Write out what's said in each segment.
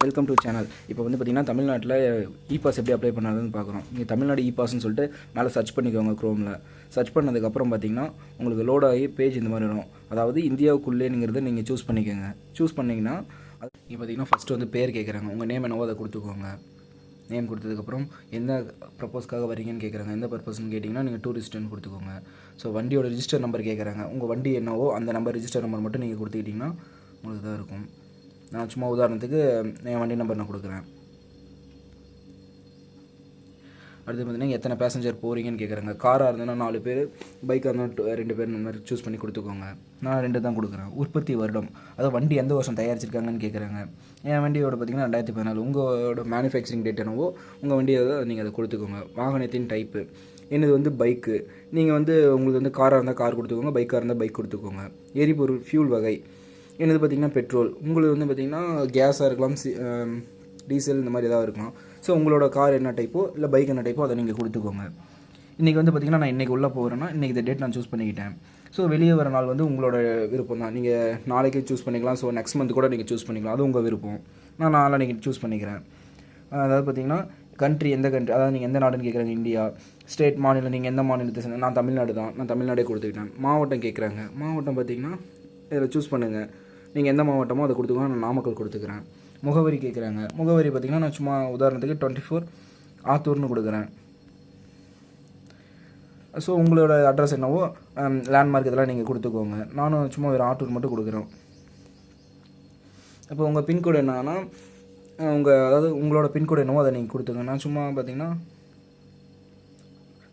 Welcome to channel. இப்போ வந்து பார்த்திங்கன்னா தமிழ்நாட்டில் இ-பாஸ் எப்படி அப்ளை பண்ணுறதுன்னு பார்க்குறோம். நீங்கள் தமிழ்நாடு இ-பாஸ்ன்னு சொல்லிட்டு மேலே சர்ச் பண்ணிக்கோங்க க்ரோமில். சர்ச் பண்ணதுக்கப்புறம் பார்த்திங்கன்னா உங்களுக்கு லோட் ஆகி பேஜ் இந்த மாதிரி வரும். அதாவது இந்தியாவுக்குள்ளேங்கிறத நீங்கள் சூஸ் பண்ணிக்கோங்க. சூஸ் பண்ணிங்கன்னா இப்போ பார்த்திங்கன்னா ஃபஸ்ட்டு வந்து பேர் கேட்குறாங்க. உங்கள் நேம் என்னவோ அதை கொடுத்துக்கோங்க. நேம் கொடுத்ததுக்கப்புறம் எந்த ப்ரப்போஸ்க்காக வரீங்கன்னு கேட்குறாங்க. எந்த பர்பஸ்ன்னு கேட்டிங்கன்னா நீங்கள் டூரிஸ்ட்டுன்னு கொடுத்துக்கோங்க. ஸோ வண்டியோட ரிஜிஸ்டர் நம்பர் கேட்குறாங்க. உங்கள் வண்டி என்னவோ அந்த நம்பர் ரிஜிஸ்டர் நம்பர் மட்டும் நீங்கள் கொடுத்துக்கிட்டிங்கன்னா உங்களுக்கு தான் இருக்கும். நான் சும்மா உதாரணத்துக்கு என் வண்டி நம்பர் நான் கொடுக்குறேன். அடுத்து பார்த்தீங்கன்னா எத்தனை பேசஞ்சர் போகிறீங்கன்னு கேட்குறாங்க. காராக இருந்ததுன்னா 4 பேர், பைக்காக இருந்தால் 2 பேர் இந்த மாதிரி சூஸ் பண்ணி கொடுத்துக்கோங்க. நான் 2 தான் கொடுக்குறேன். உற்பத்தி வருடம், அதாவது வண்டி எந்த வருஷம் தயாரிச்சிருக்காங்கன்னு கேட்குறாங்க. என் வண்டியோட பார்த்திங்கன்னா 2014. உங்களோட மேனுஃபேக்சரிங் டேட் என்னவோ உங்கள் வண்டியை நீங்கள் அதை கொடுத்துக்கோங்க. வாகனத்தின் டைப்பு என்னது வந்து பைக்கு. நீங்கள் வந்து உங்களுக்கு வந்து காராக இருந்தால் கார் கொடுத்துக்கோங்க, பைக்காக இருந்தால் பைக் கொடுத்துக்கோங்க. எரிபொருள் ஃபியூல் வகை என்னது பார்த்திங்கன்னா பெட்ரோல். உங்களுக்கு வந்து பார்த்திங்கன்னா கேஸாக இருக்கலாம், டீசல் இந்த மாதிரி ஏதாவது இருக்கலாம். ஸோ உங்களோட கார் என்ன டைப்போ இல்லை பைக் என்ன டைப்போ அதை நீங்கள் கொடுத்துக்கோங்க. இன்றைக்கி வந்து பார்த்திங்கன்னா நான் இன்றைக்கி உள்ளே போகிறேன்னா இன்றைக்கி இந்த டேட் நான் சூஸ் பண்ணிக்கிட்டேன். ஸோ வெளியே வர நாள் வந்து உங்களோட விருப்பம் தான். நீங்கள் நாளைக்கே சூஸ் பண்ணிக்கலாம். ஸோ நெக்ஸ்ட் மந்த் கூட நீங்கள் சூஸ் பண்ணிக்கலாம். அது உங்கள் விருப்பம். நான் நாளைக்கு சூஸ் பண்ணிக்கிறேன். அதாவது பார்த்திங்கன்னா கண்ட்ரி எந்த கண்ட்ரி, அதாவது நீங்கள் எந்த நாடுன்னு கேட்குறாங்க. இந்தியா. ஸ்டேட் மாநிலம் நீங்கள் எந்த மாநிலத்தை சேர்ந்து. நான் தமிழ்நாடு தான். நான் தமிழ்நாடே கொடுத்துக்கிட்டேன். மாவட்டம் கேட்குறாங்க. மாவட்டம் பார்த்திங்கன்னா இதில் சூஸ் பண்ணுங்கள். நீங்கள் எந்த மாவட்டமோ அதை கொடுத்துக்கோங்க. நான் நாமக்கல் கொடுத்துக்கிறேன். முகவரி கேட்குறாங்க. முகவரி பார்த்திங்கன்னா நான் சும்மா உதாரணத்துக்கு 24 ஆத்தூர்னு கொடுக்குறேன். ஸோ உங்களோட அட்ரஸ் என்னவோ லேண்ட்மார்க் இதெல்லாம் நீங்கள் கொடுத்துக்கோங்க. நானும் சும்மா ஒரு ஆத்தூர் மட்டும் கொடுக்குறேன். இப்போ உங்கள் பின்கோடு என்னன்னா அதாவது உங்களோட பின்கோடு என்னவோ அதை நீங்கள் கொடுத்துங்க. நான் சும்மா பார்த்திங்கன்னா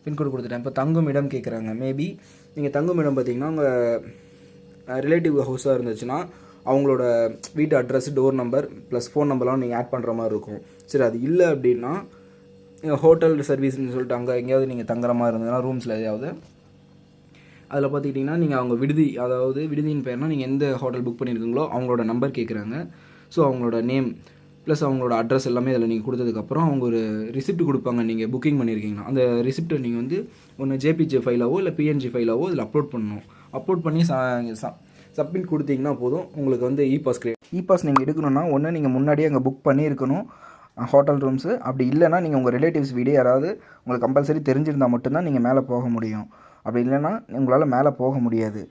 பின்கோடு கொடுத்துட்டேன். இப்போ தங்கும் இடம் கேட்குறாங்க. மேபி நீங்கள் தங்கும் இடம் பார்த்திங்கன்னா உங்கள் ரிலேட்டிவ் ஹவுஸாக இருந்துச்சுன்னா அவங்களோட வீட்டு address, door number plus phone நம்பர்லாம் நீங்கள் ஆட் பண்ணுற மாதிரி இருக்கும். சரி, அது இல்லை அப்படின்னா ஹோட்டல் சர்வீஸ்னு சொல்லிட்டு அங்கே எங்கேயாவது நீங்கள் தங்குற மாதிரி இருந்ததுன்னா ரூம்ஸில் எதையாவது அதில் பார்த்துக்கிட்டிங்கன்னா நீங்கள் அவங்க விடுதி, அதாவது விடுதியின் பேர்னால் நீங்கள் எந்த ஹோட்டல் புக் பண்ணியிருக்கீங்களோ அவங்களோட நம்பர் கேட்குறாங்க. ஸோ அவங்களோட நேம் ப்ளஸ் அவங்களோட அட்ரஸ் எல்லாமே அதில் நீங்கள் கொடுத்ததுக்கப்புறம் அவங்க ஒரு ரிசிப்ட் கொடுப்பாங்க. நீங்கள் புக்கிங் பண்ணியிருக்கீங்கன்னா அந்த ரிசிப்ட்டை நீங்கள் வந்து ஒன்று ஜேபிஜே ஃபைலாவோ இல்லை பிஎன்ஜி ஃபைலாவோ அதில் அப்லோட் பண்ணணும். அப்லோட் பண்ணி சப்மிட் கொடுத்தீங்கன்னா போதும். உங்களுக்கு வந்து இ-பாஸ் நீங்கள் எடுக்கணும்னா ஒன்று நீங்கள் முன்னாடியே அங்கே புக் பண்ணியிருக்கணும் ஹோட்டல் ரூம்ஸு. அப்படி இல்லைனா நீங்கள் உங்கள் ரிலேட்டிவ்ஸ் வீடு யாராவது உங்களுக்கு கம்பல்சரி தெரிஞ்சிருந்தால் மட்டும்தான் நீங்கள் மேலே போக முடியும். அப்படி இல்லைன்னா உங்களால் மேலே போக முடியாது.